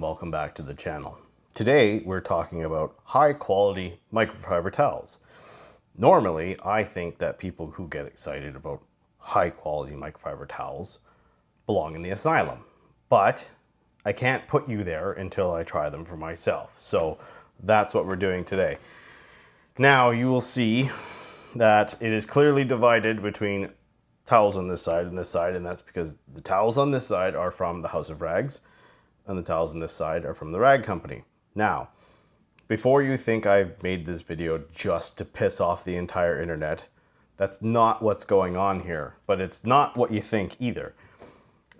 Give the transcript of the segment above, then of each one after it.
welcome back to the channel. Today we're talking about high quality microfiber towels. Normally I think that people who get excited about high quality microfiber towels belong in the asylum, but I can't put you there until I try them for myself. So that's what we're doing today. Now you will see that it is clearly divided between towels on this side and this side, and that's because the towels on this side are from the House of Rags and the towels on this side are from the Rag Company. Now, before you think I've made this video just to piss off the entire internet, that's not what's going on here, but it's not what you think either.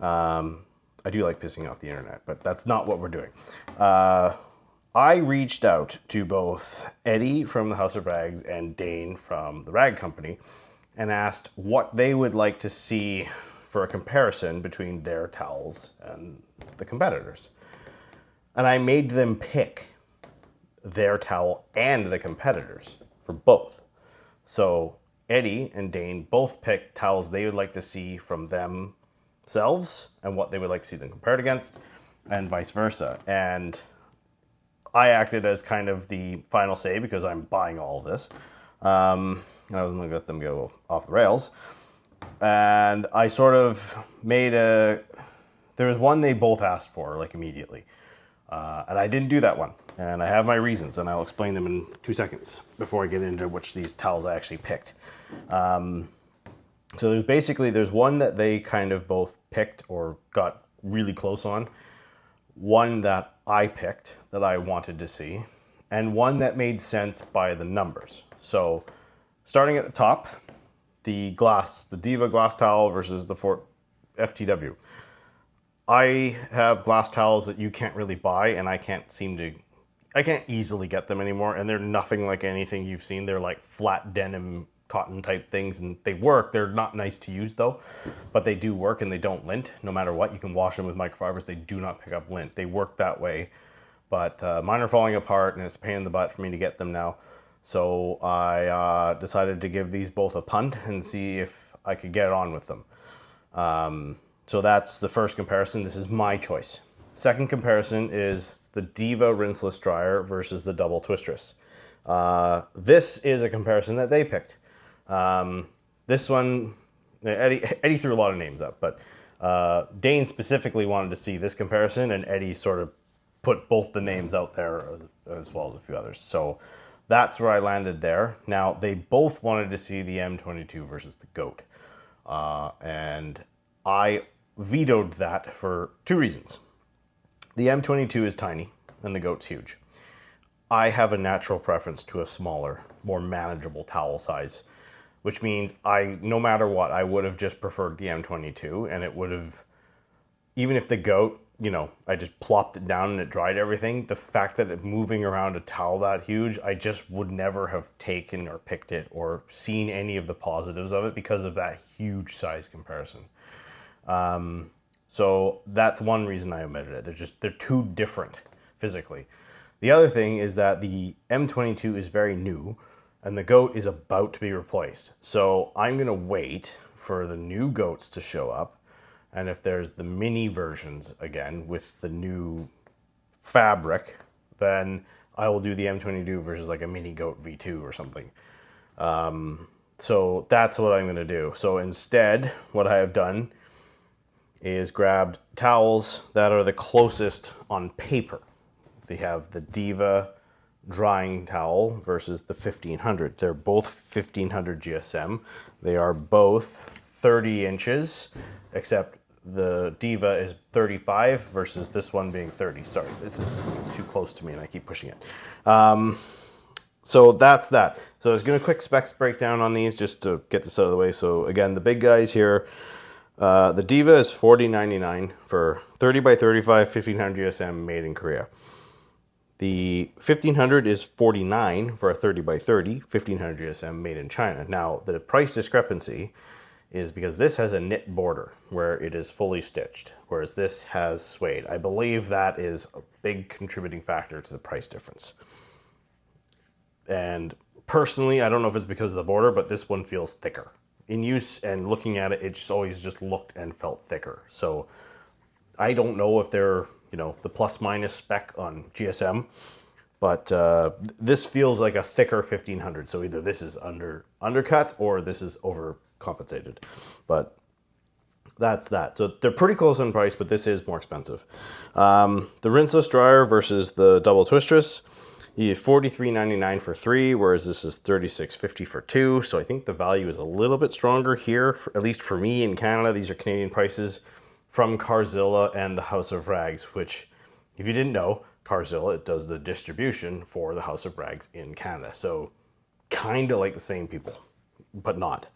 I do like pissing off the internet, but that's not what we're doing. I reached out to both Eddie from the House of Rags and Dane from the Rag Company and asked what they would like to see for a comparison between their towels and the competitors. And I made them pick their towel and the competitors for both. So Eddie and Dane both picked towels they would like to see from themselves and what they would like to see them compared against, and vice versa. And I acted as kind of the final say because I'm buying all of this. I wasn't going to let them go off the rails. And I sort of made there was one they both asked for, like immediately. And I didn't do that one. And I have my reasons, and I'll explain them in 2 seconds before I get into which these towels I actually picked. So there's one that they kind of both picked or got really close on. One that I picked that I wanted to see, and one that made sense by the numbers. So starting at the top, the Diva glass towel versus the FTW. I have glass towels that you can't really buy, and I can't easily get them anymore, and they're nothing like anything you've seen. They're like flat denim cotton type things, and they work. They're not nice to use though, but they do work, and they don't lint no matter what. You can wash them with microfibers. They do not pick up lint. They work that way, but mine are falling apart, and it's a pain in the butt for me to get them now. So I decided to give these both a punt and see if I could get on with them. So that's the first comparison. This is my choice. Second comparison is the Diva Rinseless dryer versus the double twistress. This is a comparison that they picked. This one, Eddie threw a lot of names up, but Dane specifically wanted to see this comparison, and Eddie sort of put both the names out there as well as a few others. So that's where I landed there. Now, they both wanted to see the M22 versus the GOAT. And I vetoed that for 2 reasons. The M22 is tiny, and the GOAT's huge. I have a natural preference to a smaller, more manageable towel size, which means no matter what, I would have just preferred the M22, and it would have, even if the GOAT, I just plopped it down and it dried everything. The fact that it moving around a towel that huge, I just would never have taken or picked it or seen any of the positives of it because of that huge size comparison. So that's one reason I omitted it. They're too different physically. The other thing is that the M22 is very new and the GOAT is about to be replaced. So I'm going to wait for the new GOATs to show up. And if there's the mini versions again with the new fabric, then I will do the M22 versus like a mini GOAT V2 or something. So that's what I'm going to do. So instead, what I have done is grabbed towels that are the closest on paper. They have the Diva drying towel versus the 1500. They're both 1500 GSM. They are both 30 inches, except the Diva is 35 versus this one being 30. Sorry, this is too close to me and I keep pushing it. So that's that. So I was going to quick specs breakdown on these just to get this out of the way. So again, the big guys here, the Diva is $40.99 for 30 by 35, 1500 GSM made in Korea. The 1500 is $49 for a 30 by 30, 1500 GSM made in China. Now, the price discrepancy is because this has a knit border where it is fully stitched, whereas this has suede. I believe that is a big contributing factor to the price difference. And personally, I don't know if it's because of the border, but this one feels thicker. In use and looking at it, it just always just looked and felt thicker. So I don't know if they're you know, the plus minus spec on GSM. But this feels like a thicker 1500. So either this is undercut or this is overcompensated. But that's that. So they're pretty close on price, but this is more expensive. The rinseless dryer versus the double twistress, you get $43.99 for 3, whereas this is $36.50 for 2. So I think the value is a little bit stronger here, at least for me in Canada. These are Canadian prices from Carzilla and the House of Rags, which, if you didn't know, Carzilla, it does the distribution for the House of Rags in Canada. So kind of like the same people, but not.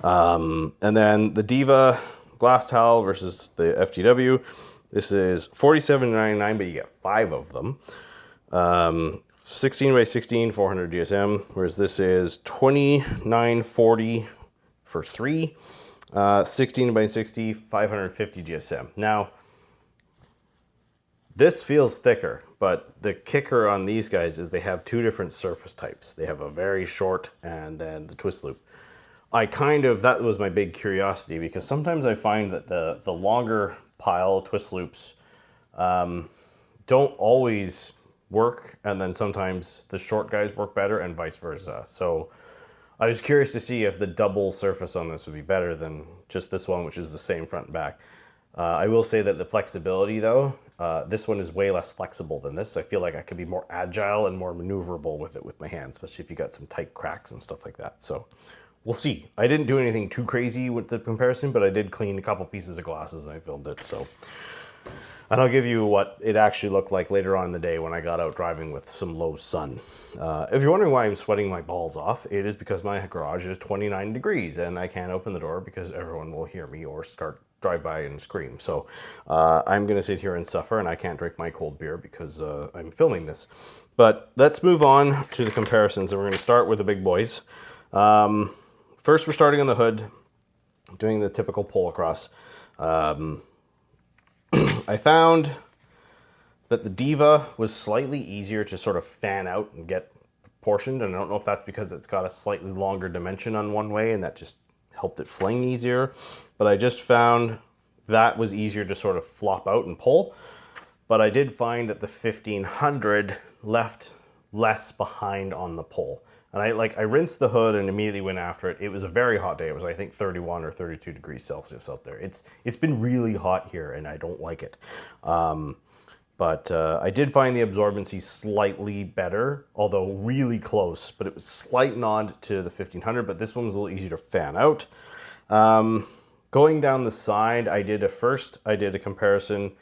And then the Diva glass towel versus the FTW. This is $47.99, but you get 5 of them. 16 by 16, 400 GSM, whereas this is $29.40 for 3. 16 by 60, 550 GSM. Now, this feels thicker, but the kicker on these guys is they have 2 different surface types. They have a very short and then the twist loop. That was my big curiosity, because sometimes I find that the longer pile twist loops don't always work, and then sometimes the short guys work better and vice versa. So I was curious to see if the double surface on this would be better than just this one, which is the same front and back. I will say that the flexibility though, this one is way less flexible than this. I feel like I could be more agile and more maneuverable with it with my hands, especially if you got some tight cracks and stuff like that. So we'll see. I didn't do anything too crazy with the comparison, but I did clean a couple pieces of glasses and I filmed it. So, and I'll give you what it actually looked like later on in the day when I got out driving with some low sun. If you're wondering why I'm sweating my balls off, it is because my garage is 29 degrees and I can't open the door because everyone will hear me or start drive by and scream. So I'm going to sit here and suffer, and I can't drink my cold beer because I'm filming this. But let's move on to the comparisons, and we're going to start with the big boys. First, we're starting on the hood, doing the typical pull across. I found that the Diva was slightly easier to sort of fan out and get proportioned, and I don't know if that's because it's got a slightly longer dimension on one way and that just helped it fling easier, but I just found that was easier to sort of flop out and pull. But I did find that the 1500 left less behind on the pull. And I rinsed the hood and immediately went after it. It was a very hot day. It was, I think, 31 or 32 degrees Celsius out there. It's been really hot here and I don't like it. But I did find the absorbency slightly better, although really close, but it was slight nod to the 1500, but this one was a little easier to fan out. Going down the side, I did a comparison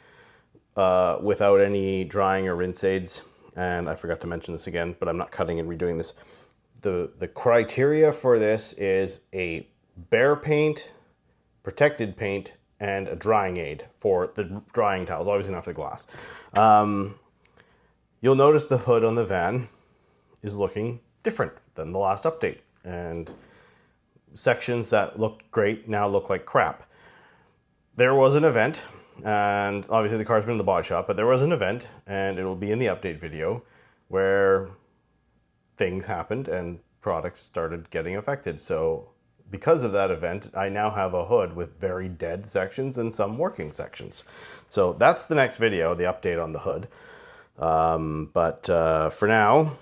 without any drying or rinse aids. And I forgot to mention this again, but I'm not cutting and redoing this. The criteria for this is a bare paint, protected paint, and a drying aid for the drying towels, obviously not for the glass. You'll notice the hood on the van is looking different than the last update. And sections that looked great now look like crap. There was an event, and obviously the car's been in the body shop, but there was an event, and it will be in the update video, where things happened and products started getting affected. So because of that event, I now have a hood with very dead sections and some working sections. So that's the next video, the update on the hood. For now,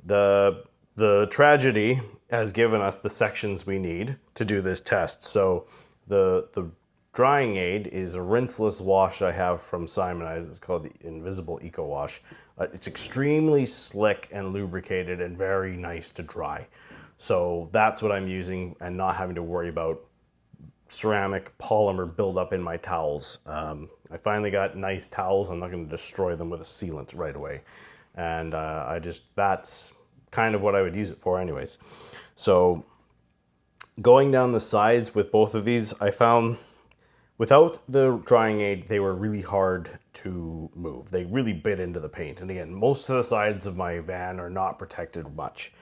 the tragedy has given us the sections we need to do this test. So the drying aid is a rinseless wash I have from Simonize. It's called the Invisible Eco Wash. It's extremely slick and lubricated and very nice to dry. So that's what I'm using and not having to worry about ceramic polymer buildup in my towels. I finally got nice towels. I'm not going to destroy them with a sealant right away. And that's kind of what I would use it for anyways. So going down the sides with both of these, I found without the drying aid, they were really hard to move. They really bit into the paint. And again, most of the sides of my van are not protected much.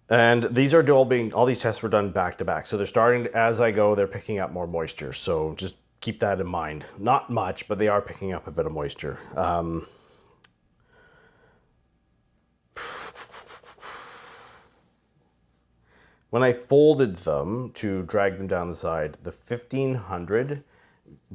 And these are all these tests were done back to back. So they're starting, as I go, they're picking up more moisture. So just keep that in mind. Not much, but they are picking up a bit of moisture. When I folded them to drag them down the side, the 1500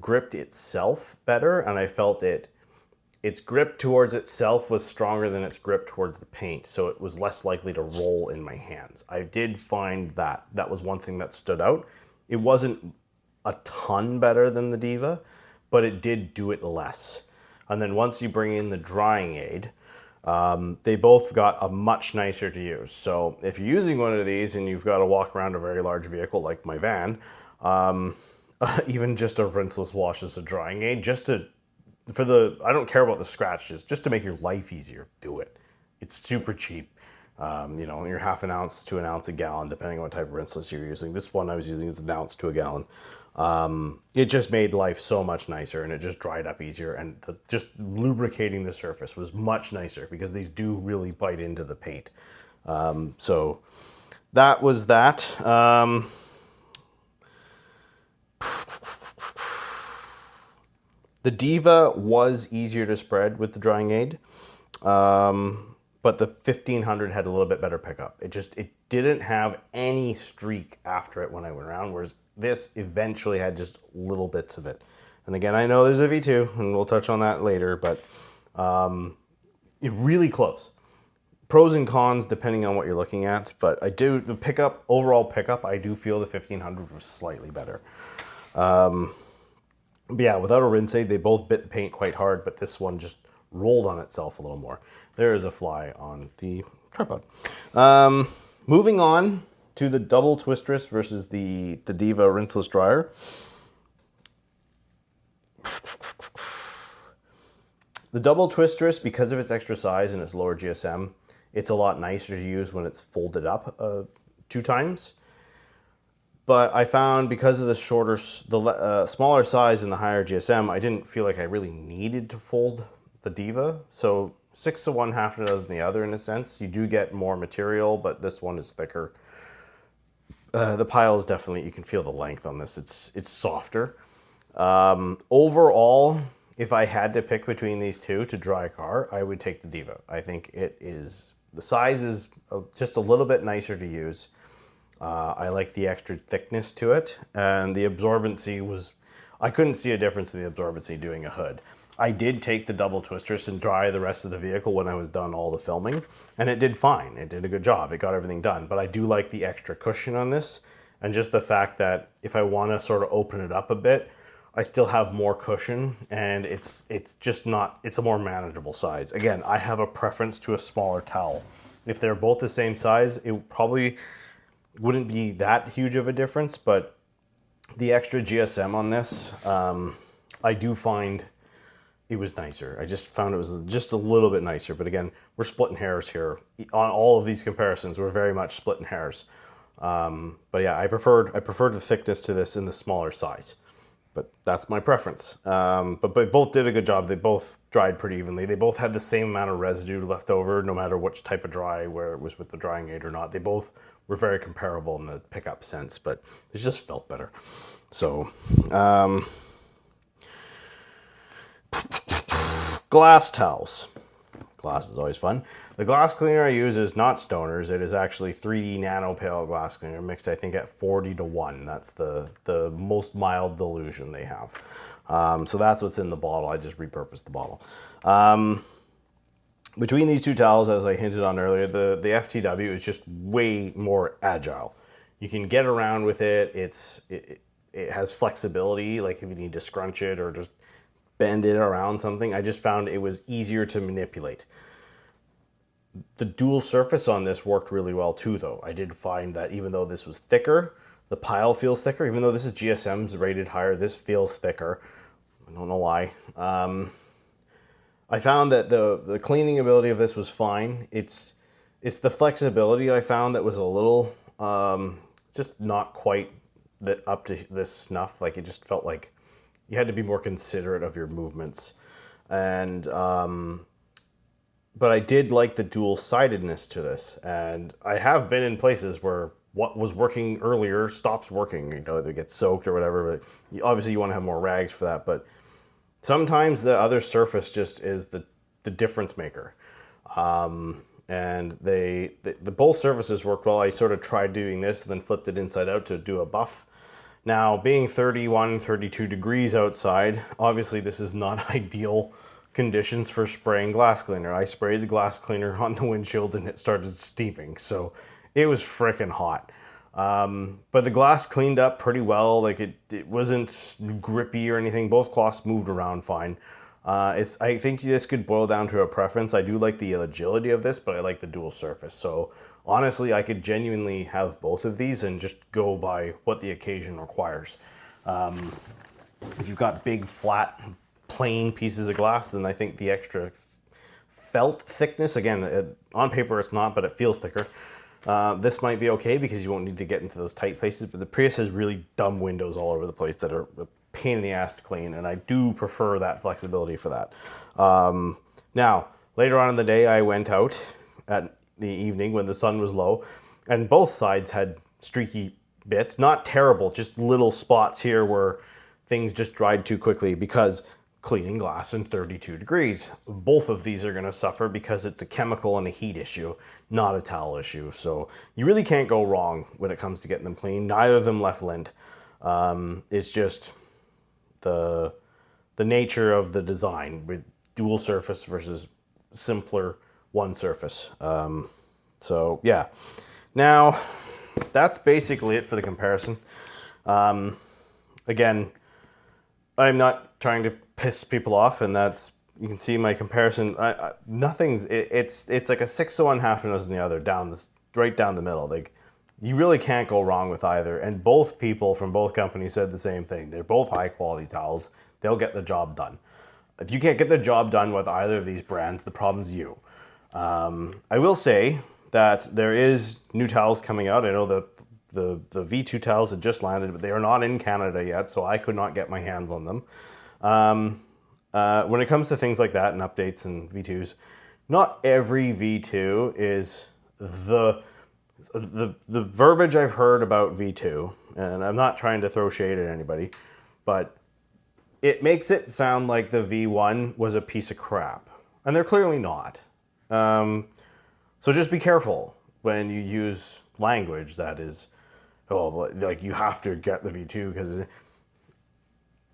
gripped itself better, and I felt its grip towards itself was stronger than its grip towards the paint, so it was less likely to roll in my hands. I did find that was one thing that stood out. It wasn't a ton better than the Diva, but it did do it less. And then once you bring in the drying aid, they both got a much nicer to use. So if you're using one of these and you've got to walk around a very large vehicle like my van, even just a rinseless wash as a drying aid, I don't care about the scratches, just to make your life easier, do it. It's super cheap. You know, you're half an ounce to an ounce a gallon, depending on what type of rinseless you're using. This one I was using is an ounce to a gallon. It just made life so much nicer, and it just dried up easier, and just lubricating the surface was much nicer because these do really bite into the paint. So that was that. The Diva was easier to spread with the drying aid, but the 1500 had a little bit better pickup. It didn't have any streak after it when I went around, whereas this eventually had just little bits of it. And again, I know there's a V2, and we'll touch on that later, but it really close. Pros and cons depending on what you're looking at, but overall pickup, I do feel the 1500 was slightly better. But yeah, without a rinse aid, they both bit the paint quite hard, but this one just rolled on itself a little more. There is a fly on the tripod. Moving on to the double twistress versus the Diva rinseless dryer. The double twistress, because of its extra size and its lower GSM, it's a lot nicer to use when it's folded up 2 times. But I found because of the smaller size and the higher GSM, I didn't feel like I really needed to fold the Diva. So 6 to 1, half a dozen the other in a sense. You do get more material, but this one is thicker. The pile is definitely, you can feel the length on this. It's softer. Overall, if I had to pick between these two to dry a car, I would take the Diva. I think the size is just a little bit nicer to use. I like the extra thickness to it, and the absorbency I couldn't see a difference in the absorbency doing a hood. I did take the double twisters and dry the rest of the vehicle when I was done all the filming, and it did fine. It did a good job. It got everything done, but I do like the extra cushion on this, and just the fact that if I want to sort of open it up a bit, I still have more cushion, and it's a more manageable size. Again, I have a preference to a smaller towel. If they're both the same size, it probably wouldn't be that huge of a difference, but the extra GSM on this, I do find it was nicer. I just found it was just a little bit nicer, but again, we're splitting hairs here. On all of these comparisons, we're very much splitting hairs. But yeah, I preferred the thickness to this in the smaller size, but that's my preference. But they both did a good job. They both dried pretty evenly. They both had the same amount of residue left over, no matter which type of dry, where it was with the drying aid or not. They both were very comparable in the pickup sense, but it just felt better. So, glass towels. Glass is always fun. The glass cleaner I use is not Stoner's. It is actually 3D nano pale glass cleaner mixed, I think, at 40 to 1. That's the most mild dilution they have. So that's what's in the bottle. I just repurposed the bottle. Between these two towels, as I hinted on earlier, the FTW is just way more agile. You can get around with it. It has flexibility, like if you need to scrunch it or just bend it around something. I just found it was easier to manipulate. The dual surface on this worked really well too, though. I did find that even though this was thicker, the pile feels thicker. Even though this is GSM's rated higher, this feels thicker. I don't know why. I found that the cleaning ability of this was fine. It's the flexibility I found that was a little just not quite up to this snuff. Like it just felt like you had to be more considerate of your movements. And but I did like the dual-sidedness to this. And I have been in places where what was working earlier stops working. You know, they get soaked or whatever. But obviously you want to have more rags for that. But sometimes the other surface just is the difference maker. And both surfaces worked well. I sort of tried doing this and then flipped it inside out to do a buff. Now, being 31, 32 degrees outside, obviously this is not ideal conditions for spraying glass cleaner. I sprayed the glass cleaner on the windshield and it started steaming, so it was freaking hot. But the glass cleaned up pretty well. Like it wasn't grippy or anything. Both cloths moved around fine. I think this could boil down to a preference. I do like the agility of this, but I like the dual surface. So honestly, I could genuinely have both of these and just go by what the occasion requires. If you've got big, flat, plain pieces of glass, then I think the extra felt thickness, again, on paper it's not, but it feels thicker. This might be okay because you won't need to get into those tight places, but the Prius has really dumb windows all over the place that are a pain in the ass to clean, and I do prefer that flexibility for that. Now, later on in the day, I went out at the evening when the sun was low, and both sides had streaky bits. Not terrible, just little spots here where things just dried too quickly because cleaning glass in 32 degrees. Both of these are going to suffer because it's a chemical and a heat issue, not a towel issue. So you really can't go wrong when it comes to getting them clean. Neither of them left lint. It's just the nature of the design with dual surface versus simpler one surface. So yeah, now that's basically it for the comparison. Again, I'm not trying to piss people off, and that's, you can see my comparison. It's like a 6 to 1, half a dozen the other, right down the middle. Like, you really can't go wrong with either. And both people from both companies said the same thing. They're both high quality towels. They'll get the job done. If you can't get the job done with either of these brands, the problem's you. I will say that there is new towels coming out. I know that the V2 towels had just landed, but they are not in Canada yet, so I could not get my hands on them. When it comes to things like that and updates and V2s, not every V2 is the verbiage I've heard about V2, and I'm not trying to throw shade at anybody, but it makes it sound like the V1 was a piece of crap, and they're clearly not. So just be careful when you use language that is, oh, like you have to get the V2 because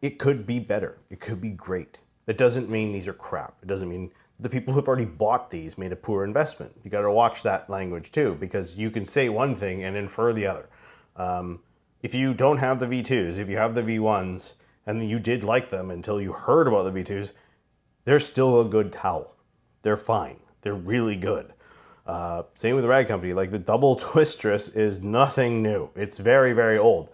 it could be better. It could be great. That doesn't mean these are crap. It doesn't mean the people who've already bought these made a poor investment. You got to watch that language too, because you can say one thing and infer the other. If you don't have the V2s, if you have the V1s, and you did like them until you heard about the V2s, they're still a good towel. They're fine. They're really good. Same with the Rag Company. Like, the double twistress is nothing new. It's very, very old.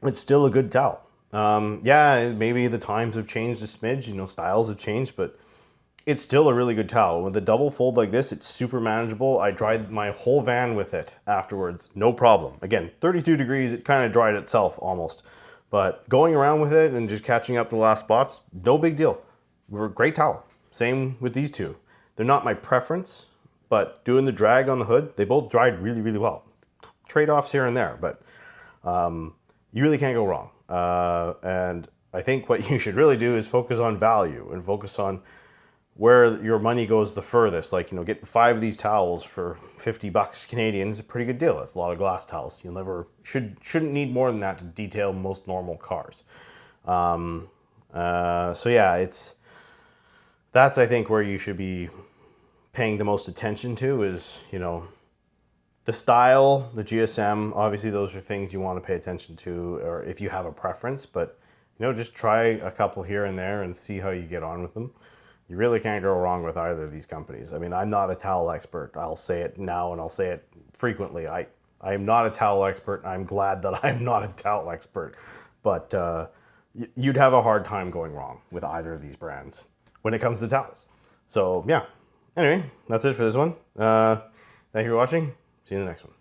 It's still a good towel. Yeah, maybe the times have changed a smidge, you know, styles have changed, but it's still a really good towel. With a double fold like this, it's super manageable. I dried my whole van with it afterwards, no problem. Again, 32 degrees, it kind of dried itself almost. But going around with it and just catching up the last spots, no big deal. We're a great towel. Same with these two. They're not my preference, but doing the drag on the hood, they both dried really, really well. Trade-offs here and there, but you really can't go wrong. And I think what you should really do is focus on value and focus on where your money goes the furthest. Like, you know, getting 5 of these towels for 50 bucks Canadian is a pretty good deal. That's a lot of glass towels. You'll never, shouldn't need more than that to detail most normal cars. So yeah, that's, I think, where you should be paying the most attention to is, you know, the style, the GSM. Obviously those are things you want to pay attention to, or if you have a preference, but, you know, just try a couple here and there and see how you get on with them. You really can't go wrong with either of these companies. I mean, I'm not a towel expert. I'll say it now and I'll say it frequently. I am not a towel expert. I'm glad that I'm not a towel expert. But you'd have a hard time going wrong with either of these brands when it comes to towels. So yeah, anyway, that's it for this one. Thank you for watching. See you in the next one.